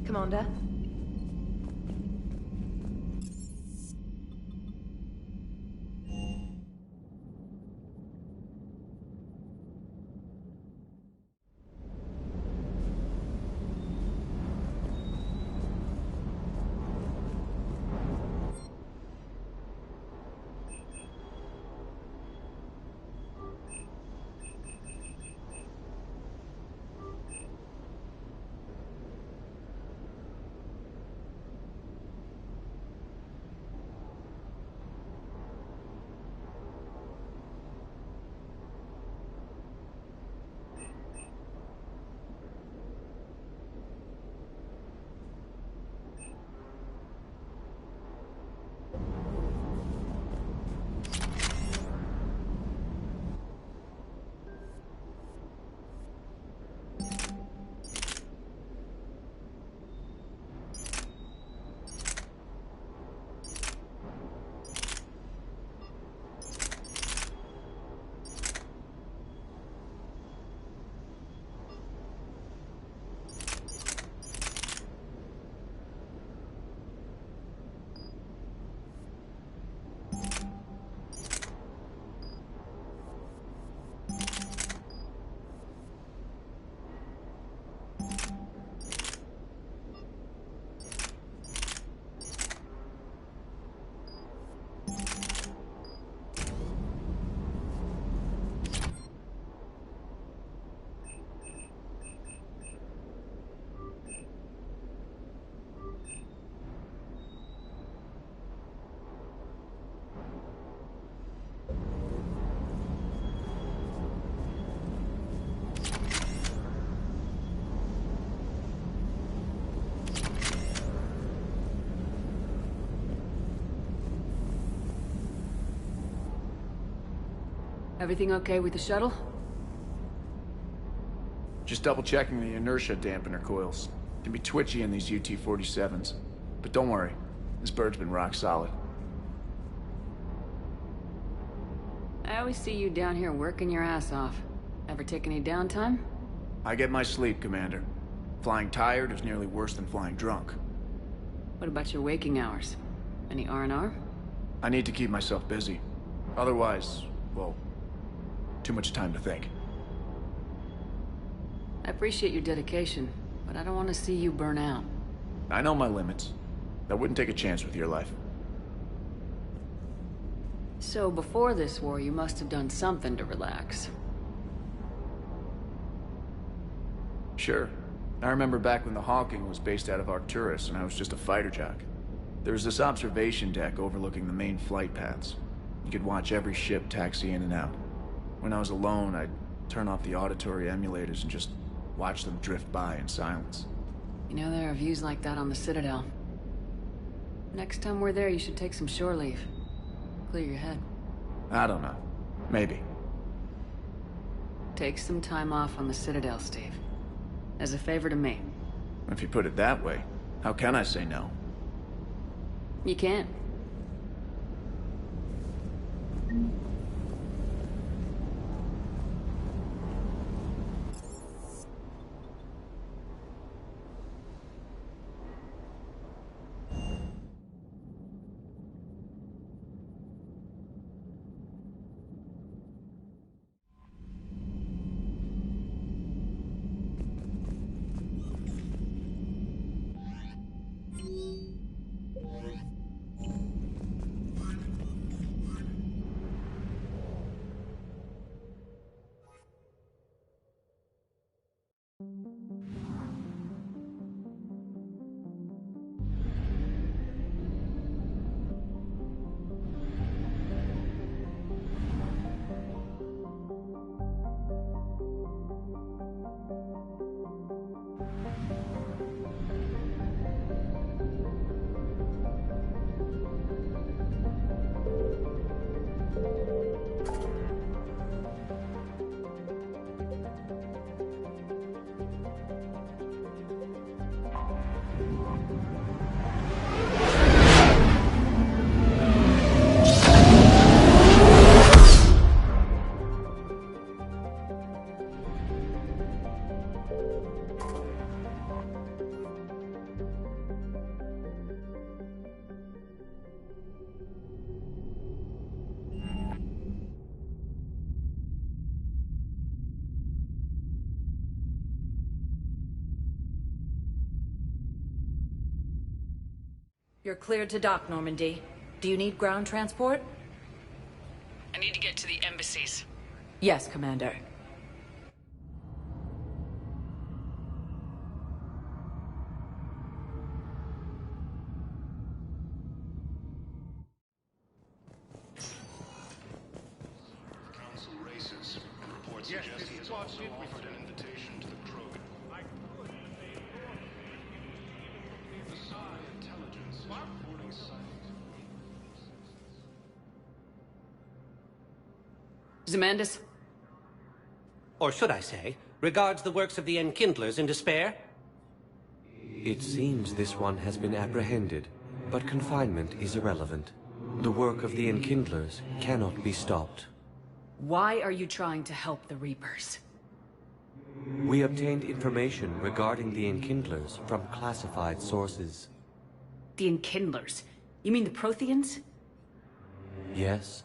Commander. Everything okay with the shuttle? Just double-checking the inertia dampener coils. Can be twitchy in these UT-47s. But don't worry, this bird's been rock solid. I always see you down here working your ass off. Ever take any downtime? I get my sleep, Commander. Flying tired is nearly worse than flying drunk. What about your waking hours? Any R&R? I need to keep myself busy. Otherwise, well, too much time to think. I appreciate your dedication, but I don't want to see you burn out. I know my limits. I wouldn't take a chance with your life. So before this war, you must have done something to relax. Sure. I remember back when the Hawking was based out of Arcturus and I was just a fighter jock. There was this observation deck overlooking the main flight paths. You could watch every ship taxi in and out. When I was alone, I'd turn off the auditory emulators and just watch them drift by in silence. You know, there are views like that on the Citadel. Next time we're there, you should take some shore leave. Clear your head. I don't know. Maybe. Take some time off on the Citadel, Steve. As a favor to me. If you put it that way, how can I say no? You can't. You're cleared to dock, Normandy. Do you need ground transport? I need to get to the embassies. Yes, Commander. Council races. Reports suggest he has also offered an invitation to the Krogan. The Psi intelligence is reporting sightings. Zemandis? Or should I say, regards the works of the Enkindlers in despair? It seems this one has been apprehended, but confinement is irrelevant. The work of the Enkindlers cannot be stopped. Why are you trying to help the Reapers? We obtained information regarding the Enkindlers from classified sources. The Enkindlers? You mean the Protheans? Yes.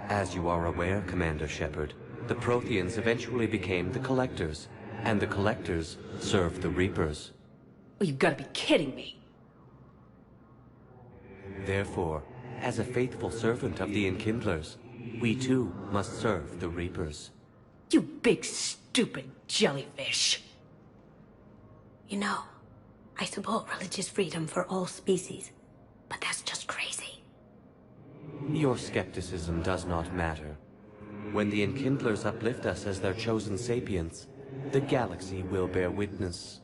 As you are aware, Commander Shepard, the Protheans eventually became the Collectors, and the Collectors served the Reapers. Oh, you've got to be kidding me. Therefore, as a faithful servant of the Enkindlers, we too must serve the Reapers. You big stupid jellyfish. You know, I support religious freedom for all species, but that's just crazy. Your skepticism does not matter. When the Enkindlers uplift us as their chosen sapients, the galaxy will bear witness.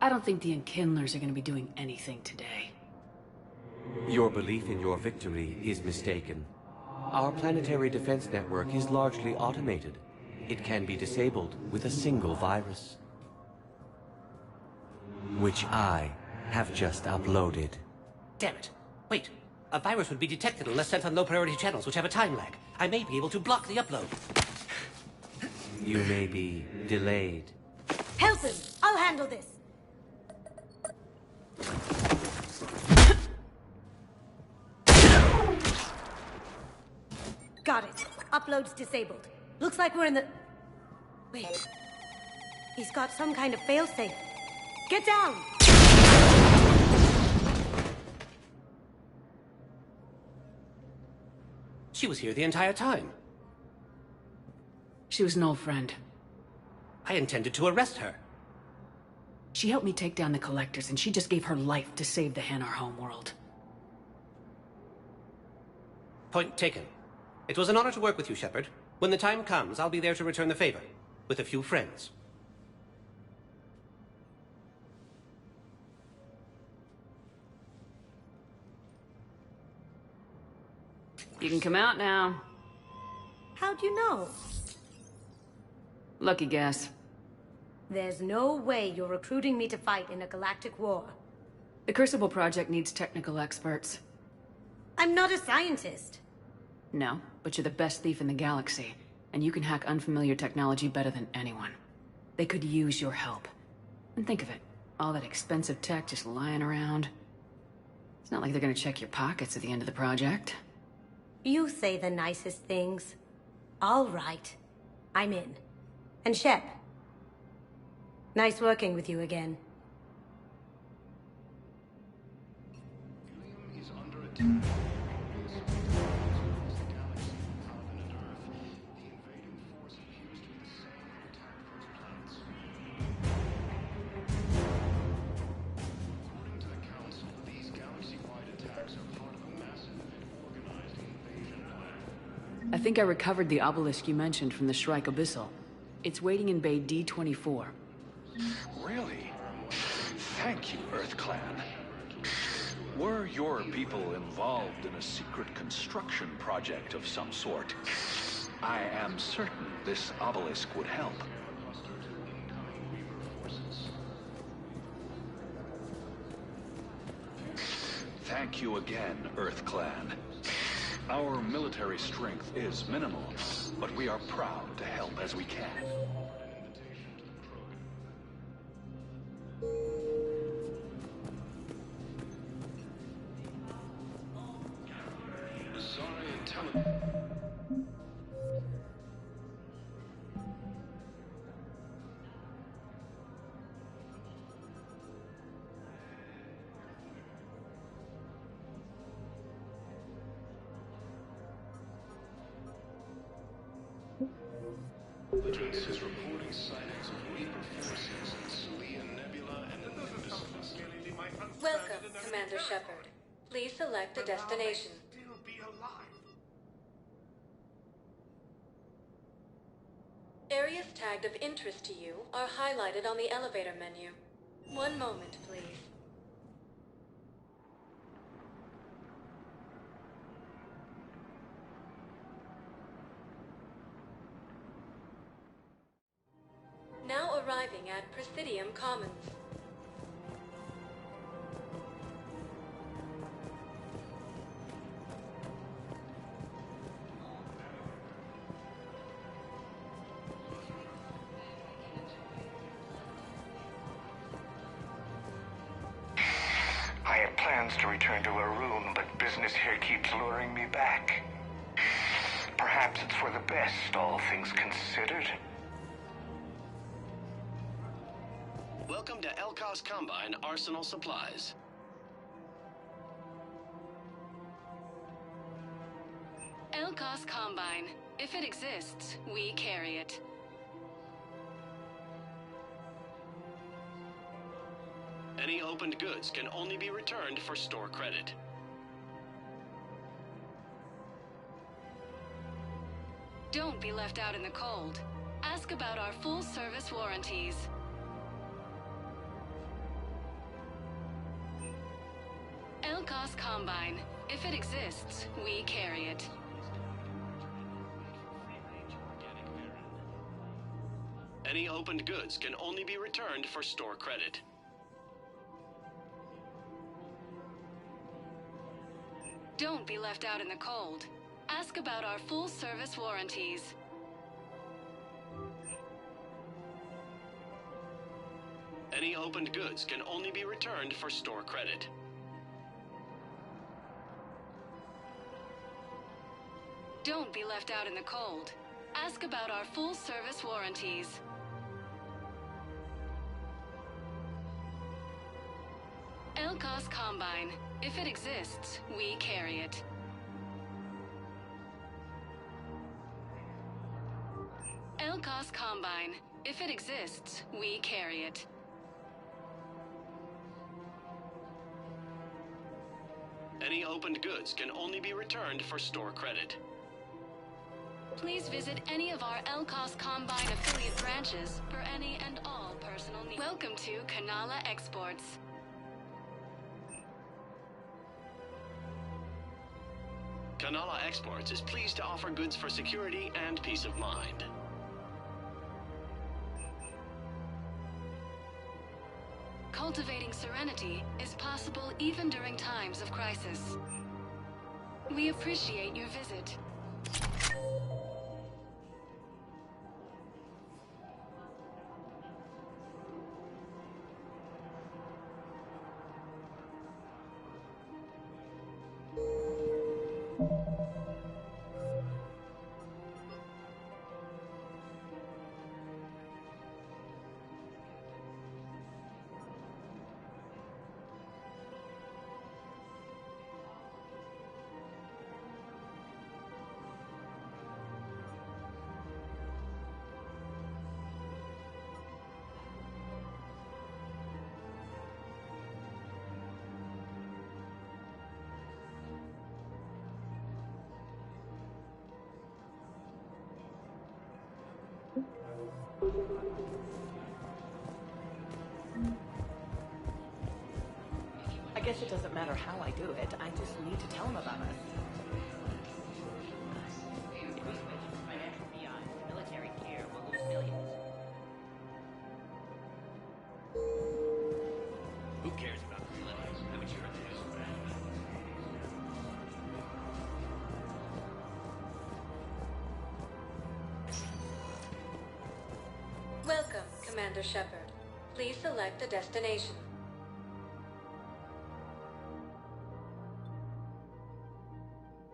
I don't think the Enkindlers are going to be doing anything today. Your belief in your victory is mistaken. Our planetary defense network is largely automated. It can be disabled with a single virus, which I have just uploaded. Damn it. Wait. A virus would be detected unless sent on low-priority channels, which have a time lag. I may be able to block the upload. You may be delayed. Help him! I'll handle this! Got it. Upload's disabled. Looks like we're in the... Wait. He's got some kind of failsafe. Get down! She was here the entire time. She was an old friend. I intended to arrest her. She helped me take down the Collectors, and she just gave her life to save the Hanar homeworld. Point taken. It was an honor to work with you, Shepard. When the time comes, I'll be there to return the favor. With a few friends. You can come out now. How'd you know? Lucky guess. There's no way you're recruiting me to fight in a galactic war. The Crucible Project needs technical experts. I'm not a scientist. No, but you're the best thief in the galaxy, and you can hack unfamiliar technology better than anyone. They could use your help. And think of it, all that expensive tech just lying around. It's not like they're gonna check your pockets at the end of the project. You say the nicest things. All right. I'm in. And Shep. Nice working with you again. Helium is under attack. The galaxy, Paladin and Earth. The invading force appears to be the same that attacked first planets. According to the Council, these galaxy-wide attacks are part of a massive and organized invasion plan. I think I recovered the obelisk you mentioned from the Shrike Abyssal. It's waiting in Bay D-24. Really? Thank you, Earth Clan. Were your people involved in a secret construction project of some sort, I am certain this obelisk would help. Thank you again, Earth Clan. Our military strength is minimal, but we are proud to help as we can. Intelligence is reporting sightings of Reaper forces in Celia Nebula and Nimbus. Welcome, Commander Shepard. Please select a destination. Areas tagged of interest to you are highlighted on the elevator menu. One moment, please. Now arriving at Presidium Commons. I had plans to return to a room, but business here keeps luring me back. Perhaps it's for the best, all things considered. Welcome to Elkos Combine Arsenal Supplies. Elkos Combine. If it exists, we carry it. Any opened goods can only be returned for store credit. Don't be left out in the cold. Ask about our full-service warranties. Elkos Combine. If it exists, we carry it. Any opened goods can only be returned for store credit. Don't be left out in the cold. Ask about our full-service warranties. Any opened goods can only be returned for store credit. Don't be left out in the cold. Ask about our full-service warranties. Elkos Combine. If it exists, we carry it. Elkos Combine. If it exists, we carry it. Any opened goods can only be returned for store credit. Please visit any of our Elkos Combine affiliate branches for any and all personal needs. Welcome to Kanala Exports. Kanala Exports is pleased to offer goods for security and peace of mind. Cultivating serenity is possible even during times of crisis. We appreciate your visit. I guess it doesn't matter how I do it. I just need to tell him about us. If we switch from financial BI to military gear, we'll lose millions. Who cares about the millennials? Haven't you heard the news? Welcome, Commander Shepard. Please select a destination.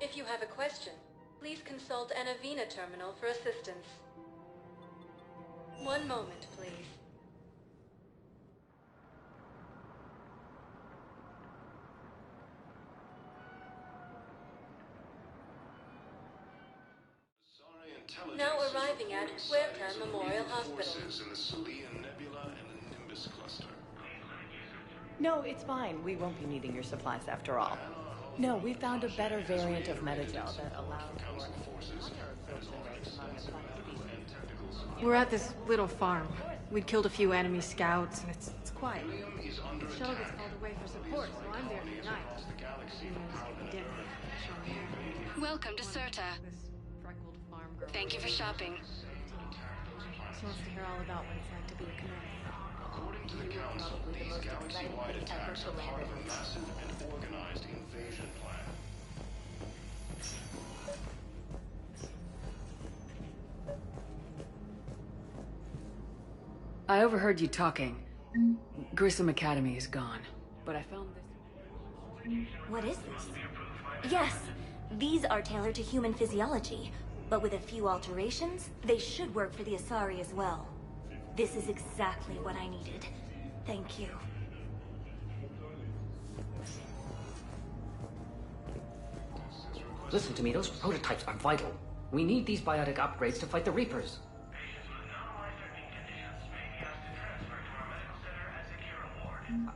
If you have a question, please consult an Avena terminal for assistance. One moment, please. Saurian intelligence. Now arriving at Huerta Memorial Hospital. Forces in the Celeian Nebula and the Nimbus cluster. No, it's fine. We won't be needing your supplies after all. No, we found a better variant of metagel that allows for water absorption rates among the plant species. We're at this little farm. We'd killed a few enemy scouts, and it's quiet. The shuttle gets called away for support, so I'm there for the night. Welcome to Serta. Thank you for shopping. She wants to hear all about what it's like to be a commander. According to the Council, these galaxy-wide attacks are part of a massive and organized invasion plan. I overheard you talking. Grissom Academy is gone, but I found this. What is this? Yes, these are tailored to human physiology, but with a few alterations, they should work for the Asari as well. This is exactly what I needed. Thank you. Listen to me, those prototypes are vital. We need these biotic upgrades to fight the Reapers.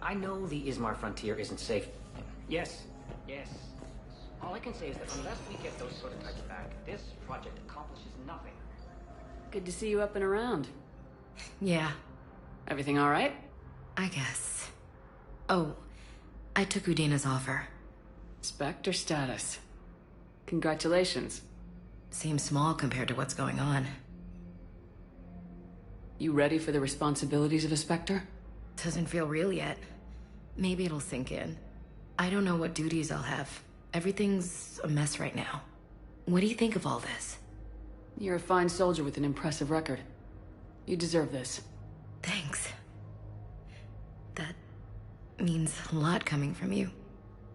I know the Ismar frontier isn't safe. Yes. All I can say is that unless we get those prototypes back, this project accomplishes nothing. Good to see you up and around. Yeah. Everything all right? I guess. Oh, I took Udina's offer. Spectre status. Congratulations. Seems small compared to what's going on. You ready for the responsibilities of a Spectre? Doesn't feel real yet. Maybe it'll sink in. I don't know what duties I'll have. Everything's a mess right now. What do you think of all this? You're a fine soldier with an impressive record. You deserve this. Thanks. That means a lot coming from you.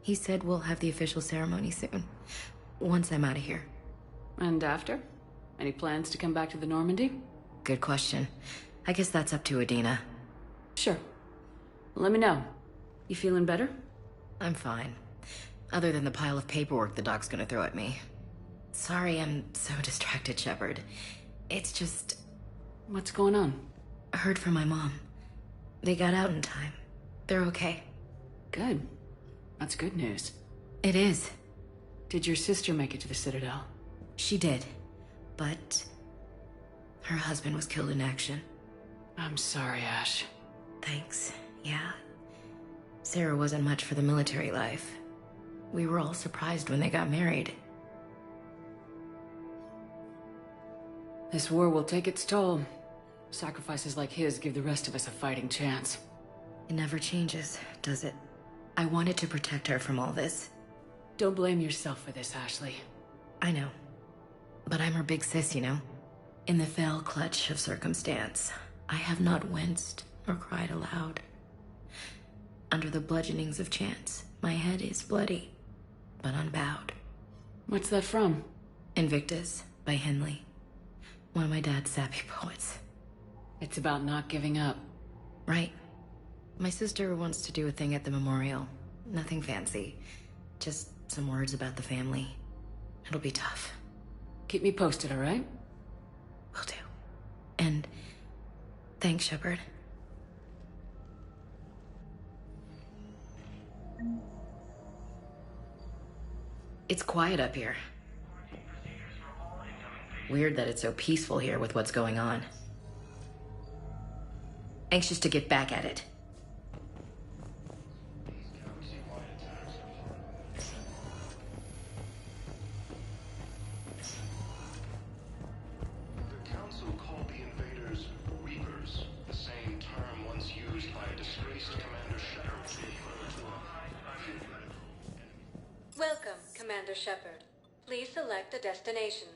He said we'll have the official ceremony soon. Once I'm out of here. And after? Any plans to come back to the Normandy? Good question. I guess that's up to Udina. Sure. Let me know. You feeling better? I'm fine. Other than the pile of paperwork the doc's gonna throw at me. Sorry I'm so distracted, Shepard. It's just... What's going on? I heard from my mom. They got out in time. They're okay. Good. That's good news. It is. Did your sister make it to the Citadel? She did. But... her husband was killed in action. I'm sorry, Ash. Thanks. Yeah. Sarah wasn't much for the military life. We were all surprised when they got married. This war will take its toll. Sacrifices like his give the rest of us a fighting chance. It never changes, does it? I wanted to protect her from all this. Don't blame yourself for this, Ashley. I know. But I'm her big sis, you know? In the fell clutch of circumstance, I have not winced or cried aloud. Under the bludgeonings of chance, my head is bloody, but unbowed. What's that from? Invictus by Henley. One of my dad's sappy poets. It's about not giving up. Right. My sister wants to do a thing at the memorial. Nothing fancy. Just some words about the family. It'll be tough. Keep me posted, all right? Will do. And thanks, Shepard. It's quiet up here. Weird that it's so peaceful here with what's going on. Anxious to get back at it. The Council called the invaders Reapers, the same term once used by a disgraced Commander Shepard to refer to a... Welcome, Commander Shepard. Please select a destination.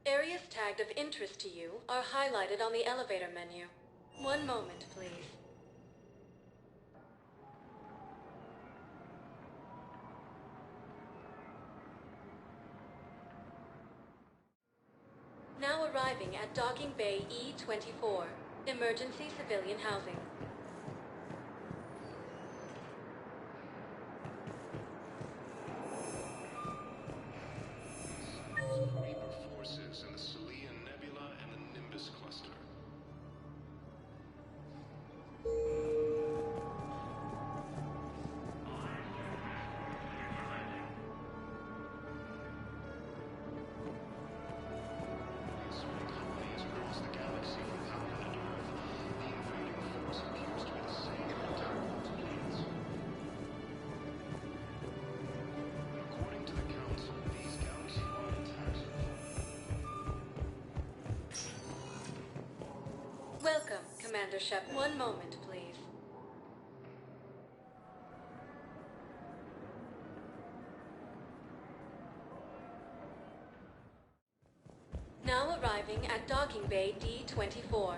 Areas tagged of interest to you are highlighted on the elevator menu. One moment, please. Now arriving at Docking Bay E-24, emergency civilian housing. Commander Shep. One moment, please. Now arriving at Docking Bay D-24.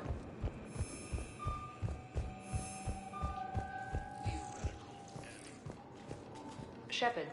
Shepard.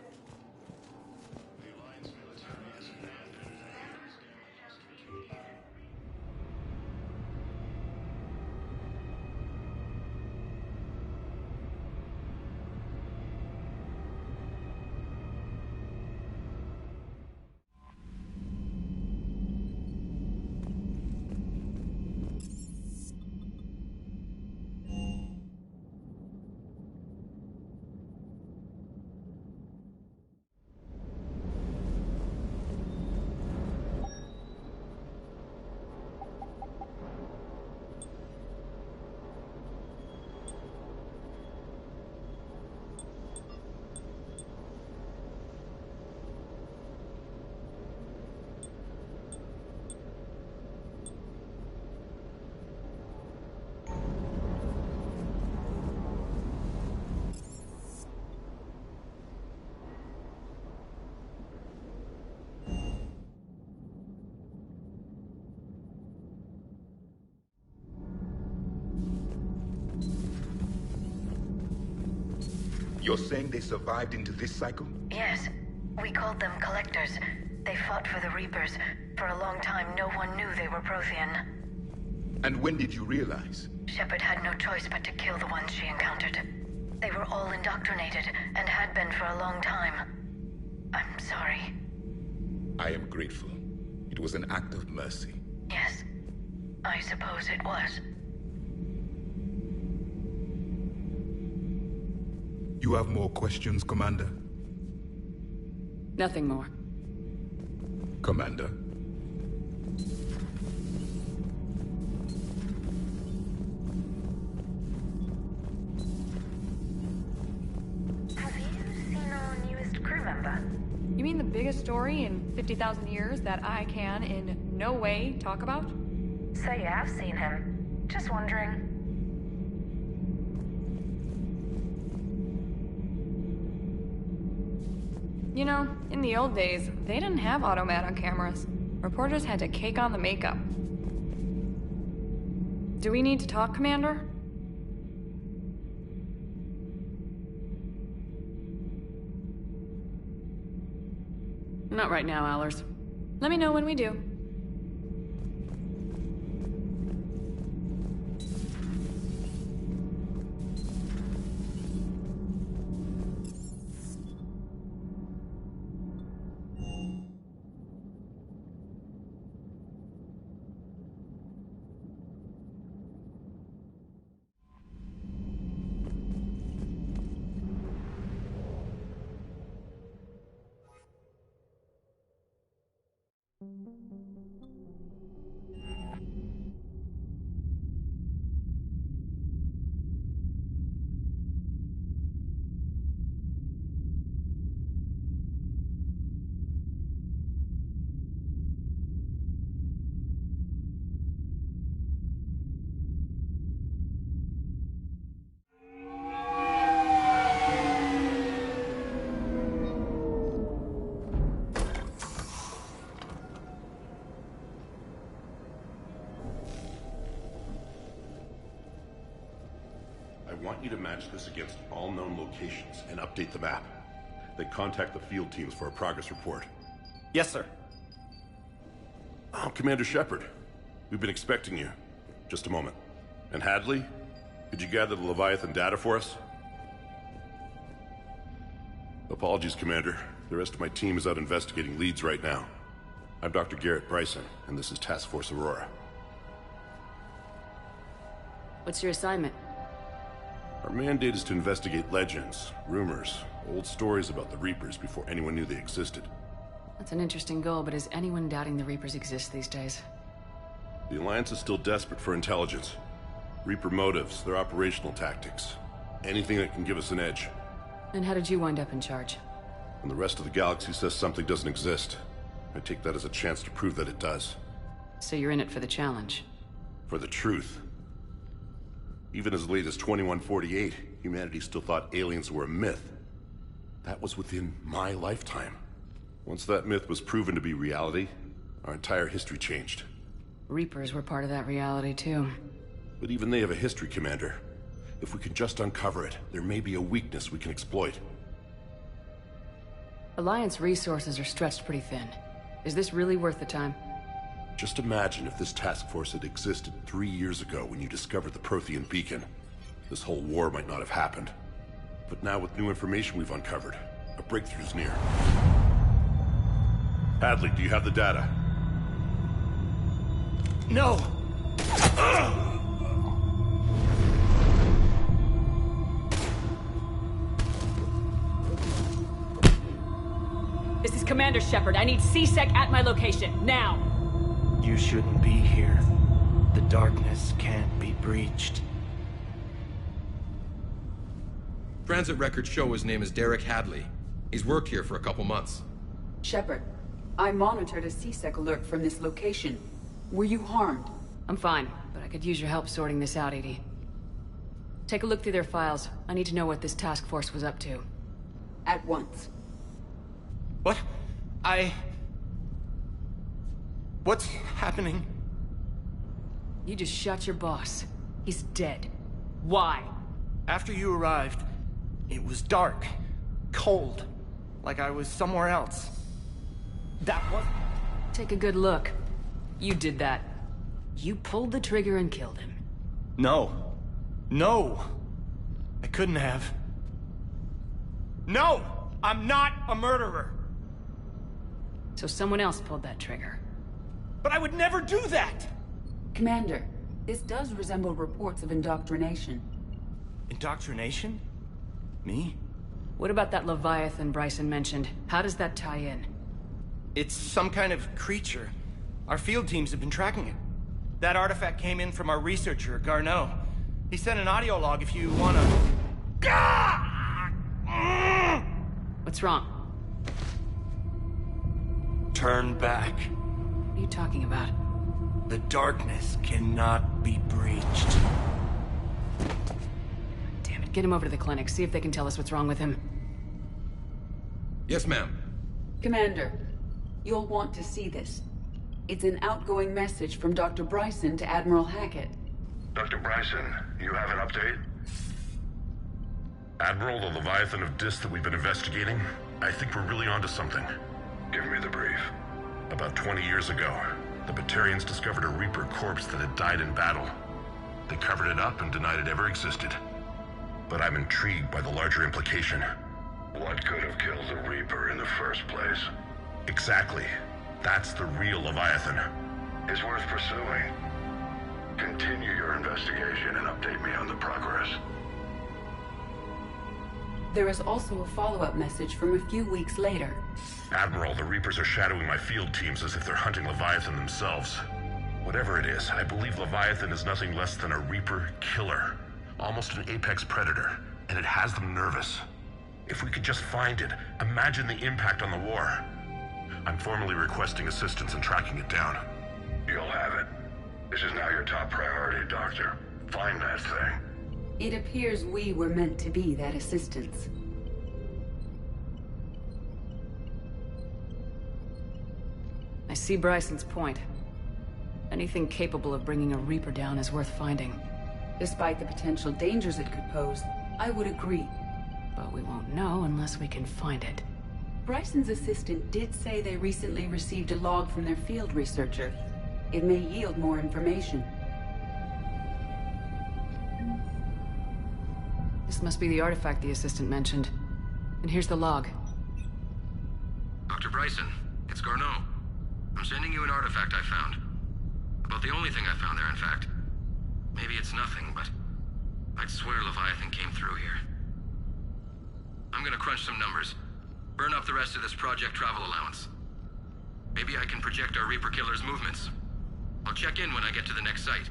You're saying they survived into this cycle? Yes. We called them Collectors. They fought for the Reapers. For a long time, no one knew they were Prothean. And when did you realize? Shepard had no choice but to kill the ones she encountered. They were all indoctrinated, and had been for a long time. I'm sorry. I am grateful. It was an act of mercy. Yes. I suppose it was. You have more questions, Commander? Nothing more. Commander? Have you seen our newest crew member? You mean the biggest story in 50,000 years that I can in no way talk about? So you have seen him. Just wondering. You know, in the old days, they didn't have automat on cameras. Reporters had to cake on the makeup. Do we need to talk, Commander? Not right now, Allers. Let me know when we do. I want you to match this against all known locations and update the map. Then contact the field teams for a progress report. Yes, sir. Oh, Commander Shepard. We've been expecting you. Just a moment. And Hadley, could you gather the Leviathan data for us? Apologies, Commander. The rest of my team is out investigating leads right now. I'm Dr. Garrett Bryson, and this is Task Force Aurora. What's your assignment? Our mandate is to investigate legends, rumors, old stories about the Reapers before anyone knew they existed. That's an interesting goal, but is anyone doubting the Reapers exist these days? The Alliance is still desperate for intelligence. Reaper motives, their operational tactics. Anything that can give us an edge. And how did you wind up in charge? When the rest of the galaxy says something doesn't exist, I take that as a chance to prove that it does. So you're in it for the challenge? For the truth. Even as late as 2148, humanity still thought aliens were a myth. That was within my lifetime. Once that myth was proven to be reality, our entire history changed. Reapers were part of that reality, too. But even they have a history, Commander. If we can just uncover it, there may be a weakness we can exploit. Alliance resources are stretched pretty thin. Is this really worth the time? Just imagine if this task force had existed 3 years ago when you discovered the Prothean beacon. This whole war might not have happened. But now with new information we've uncovered, a breakthrough's near. Hadley, do you have the data? No! This is Commander Shepard. I need CSEC at my location, now! You shouldn't be here. The darkness can't be breached. Transit records show his name is Derek Hadley. He's worked here for a couple months. Shepard, I monitored a CSEC alert from this location. Were you harmed? I'm fine, but I could use your help sorting this out, EDI. Take a look through their files. I need to know what this task force was up to. At once. What? What's happening? You just shot your boss. He's dead. Why? After you arrived, it was dark, cold, like I was somewhere else. That was... Take a good look. You did that. You pulled the trigger and killed him. No. No! I couldn't have. No! I'm not a murderer! So someone else pulled that trigger. But I would never do that! Commander, this does resemble reports of indoctrination. Indoctrination? Me? What about that Leviathan Bryson mentioned? How does that tie in? It's some kind of creature. Our field teams have been tracking it. That artifact came in from our researcher, Garneau. He sent an audio log if you wanna... What's wrong? Turn back. What are you talking about? The darkness cannot be breached. Damn it, get him over to the clinic. See if they can tell us what's wrong with him. Yes, ma'am. Commander, you'll want to see this. It's an outgoing message from Dr. Bryson to Admiral Hackett. Dr. Bryson, you have an update? Admiral, the Leviathan of Dis that we've been investigating, I think we're really onto something. Give me the brief. About 20 years ago, the Batarians discovered a Reaper corpse that had died in battle. They covered it up and denied it ever existed. But I'm intrigued by the larger implication. What could have killed the Reaper in the first place? Exactly. That's the real Leviathan. It's worth pursuing. Continue your investigation and update me on the progress. There is also a follow-up message from a few weeks later. Admiral, the Reapers are shadowing my field teams as if they're hunting Leviathan themselves. Whatever it is, I believe Leviathan is nothing less than a Reaper killer. Almost an apex predator, and it has them nervous. If we could just find it, imagine the impact on the war. I'm formally requesting assistance in tracking it down. You'll have it. This is now your top priority, Doctor. Find that thing. It appears we were meant to be that assistance. I see Bryson's point. Anything capable of bringing a Reaper down is worth finding. Despite the potential dangers it could pose, I would agree. But we won't know unless we can find it. Bryson's assistant did say they recently received a log from their field researcher. It may yield more information. This must be the artifact the assistant mentioned. And here's the log. Dr. Bryson, it's Garneau. I'm sending you an artifact I found. About the only thing I found there, in fact. Maybe it's nothing, but I'd swear Leviathan came through here. I'm gonna crunch some numbers. Burn up the rest of this project travel allowance. Maybe I can project our Reaper killer's movements. I'll check in when I get to the next site.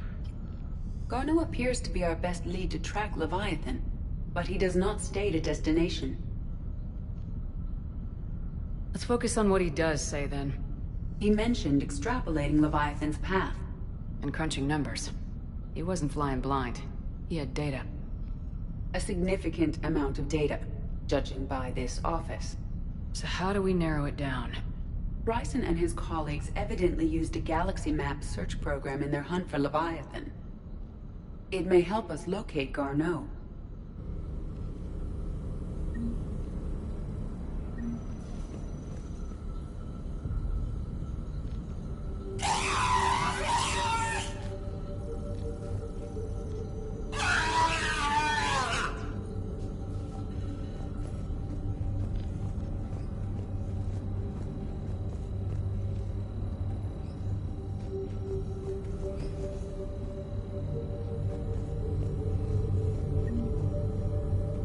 Garneau appears to be our best lead to track Leviathan, but he does not state a destination. Let's focus on what he does say, then. He mentioned extrapolating Leviathan's path. And crunching numbers. He wasn't flying blind. He had data. A significant amount of data, judging by this office. So how do we narrow it down? Bryson and his colleagues evidently used a galaxy map search program in their hunt for Leviathan. It may help us locate Garneau.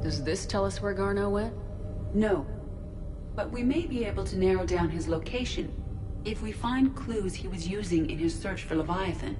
Does this tell us where Garneau went? No. But we may be able to narrow down his location if we find clues he was using in his search for Leviathan.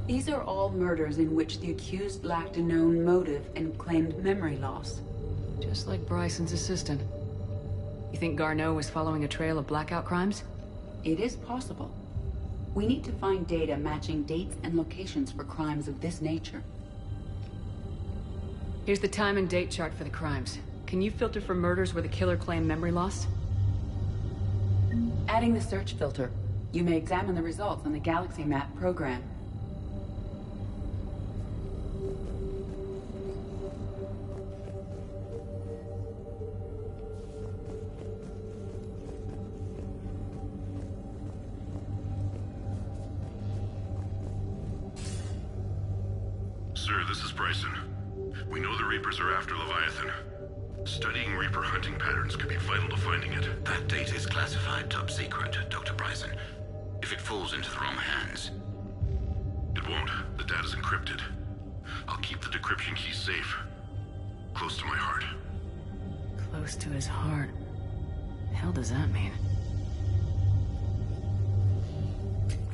These are all murders in which the accused lacked a known motive and claimed memory loss. Just like Bryson's assistant. You think Garneau was following a trail of blackout crimes? It is possible. We need to find data matching dates and locations for crimes of this nature. Here's the time and date chart for the crimes. Can you filter for murders where the killer claimed memory loss? Adding the search filter, you may examine the results on the Galaxy Map program. Sir, this is Bryson. We know the Reapers are after Leviathan. Studying Reaper hunting patterns could be vital to finding it. That data is classified top secret, Dr. Bryson. If it falls into the wrong hands... It won't. The data's encrypted. I'll keep the decryption key safe. Close to my heart. Close to his heart. The hell does that mean?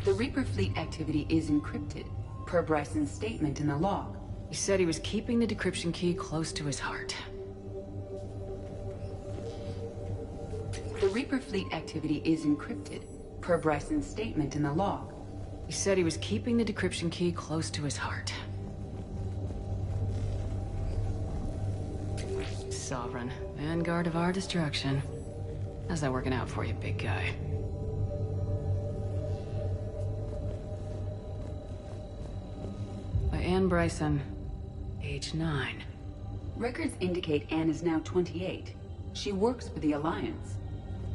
The Reaper fleet activity is encrypted, per Bryson's statement in the log. He said he was keeping the decryption key close to his heart. The Reaper fleet activity is encrypted, per Bryson's statement in the log. He said he was keeping the decryption key close to his heart. Sovereign, vanguard of our destruction. How's that working out for you, big guy? By Anne Bryson, age 9. Records indicate Anne is now 28. She works for the Alliance.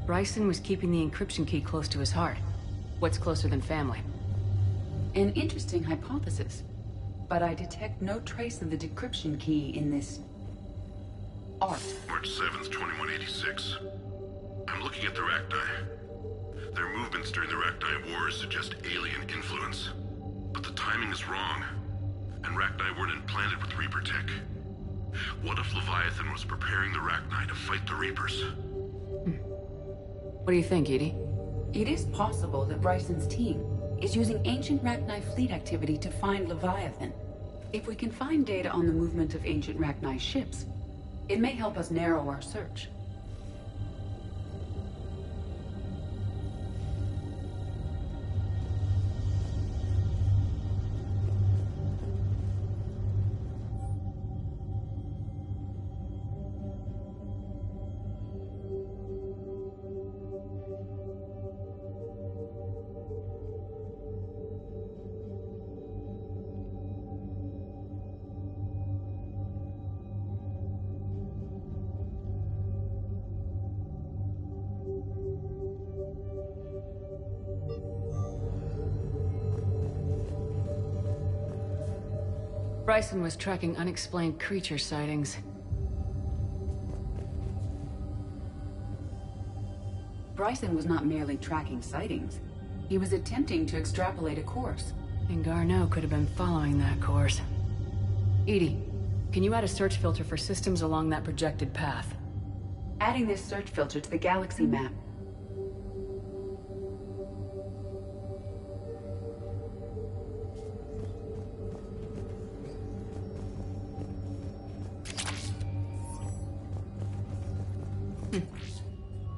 Bryson was keeping the encryption key close to his heart. What's closer than family? An interesting hypothesis, but I detect no trace of the decryption key in this... art. March 7th, 2186. I'm looking at the Rachni. Their movements during the Rachni Wars suggest alien influence. But the timing is wrong, and Rachni weren't implanted with Reaper tech. What if Leviathan was preparing the Rachni to fight the Reapers? What do you think, Edie? It is possible that Bryson's team is using ancient Rachni fleet activity to find Leviathan. If we can find data on the movement of ancient Rachni ships, it may help us narrow our search. Bryson was tracking unexplained creature sightings. Bryson was not merely tracking sightings. He was attempting to extrapolate a course. And Garneau could have been following that course. EDI, can you add a search filter for systems along that projected path? Adding this search filter to the galaxy map.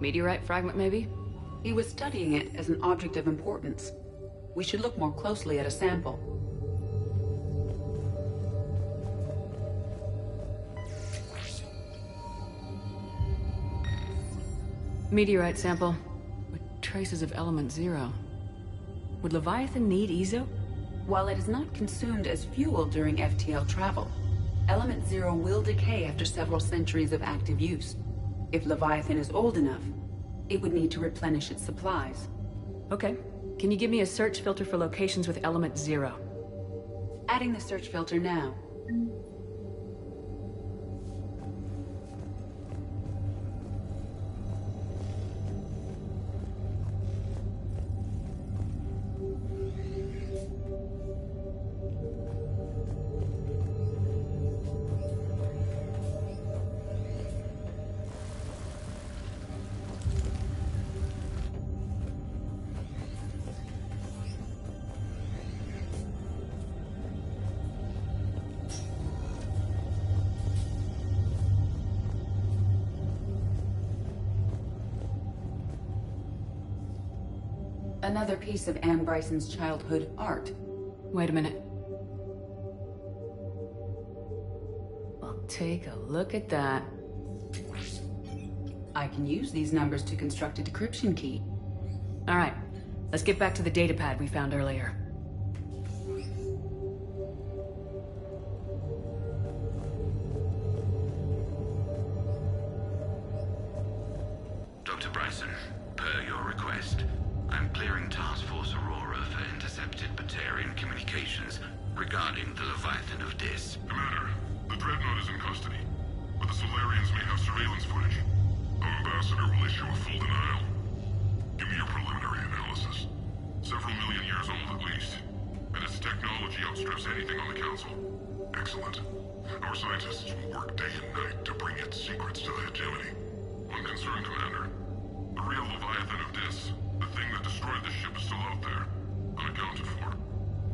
Meteorite fragment, maybe? He was studying it as an object of importance. We should look more closely at a sample. Meteorite sample with traces of element 0. Would Leviathan need Ezo? While it is not consumed as fuel during FTL travel, element 0 will decay after several centuries of active use. If Leviathan is old enough, it would need to replenish its supplies. Okay. Can you give me a search filter for locations with element 0? Adding the search filter now. Another piece of Anne Bryson's childhood art. Wait a minute. Well, take a look at that. I can use these numbers to construct a decryption key. All right, let's get back to the datapad we found earlier. Dr. Bryson, per your request, I'm clearing Task Force Aurora for intercepted Batarian communications regarding the Leviathan of Dis. Commander, the Dreadnought is in custody, but the Solarians may have surveillance footage. Our ambassador will issue a full denial. Give me your preliminary analysis. Several million years old at least, and its technology outstrips anything on the Council. Excellent. Our scientists will work day and night to bring its secrets to the hegemony. One concern, Commander. The real Leviathan of Dis, the thing that destroyed the ship, is still out there, unaccounted for.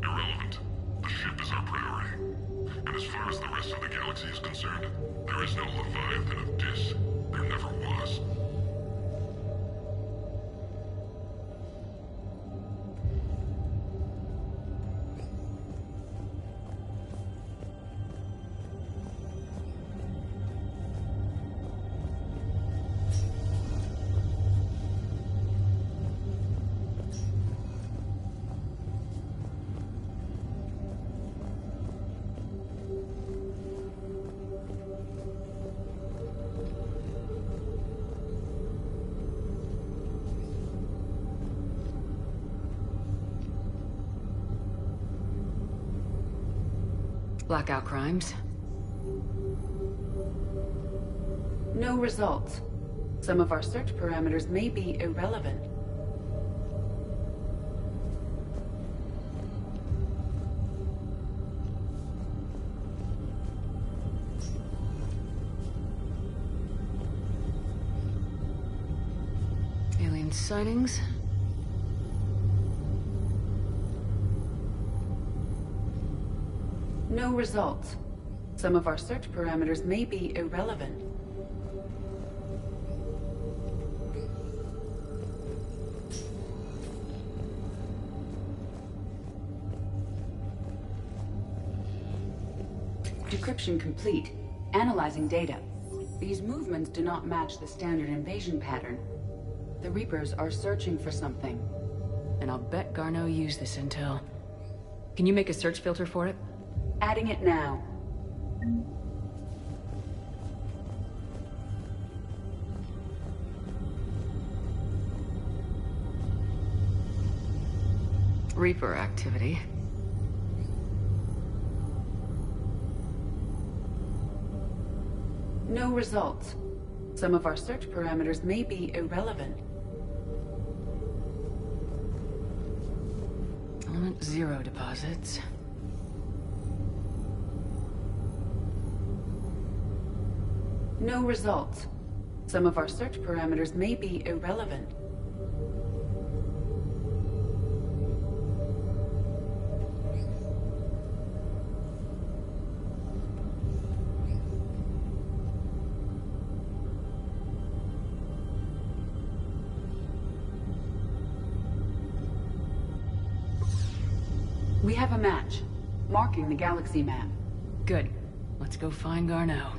Irrelevant. The ship is our priority. And as far as the rest of the galaxy is concerned, there is no Leviathan of Dis. There never was. Blackout crimes. No results. Some of our search parameters may be irrelevant. Alien sightings. No results. Some of our search parameters may be irrelevant. Decryption complete. Analyzing data. These movements do not match the standard invasion pattern. The Reapers are searching for something. And I'll bet Garneau used this intel. Can you make a search filter for it? Adding it now. Reaper activity. No results. Some of our search parameters may be irrelevant. Element 0 deposits. No results. Some of our search parameters may be irrelevant. We have a match, marking the galaxy map. Good. Let's go find Garneau.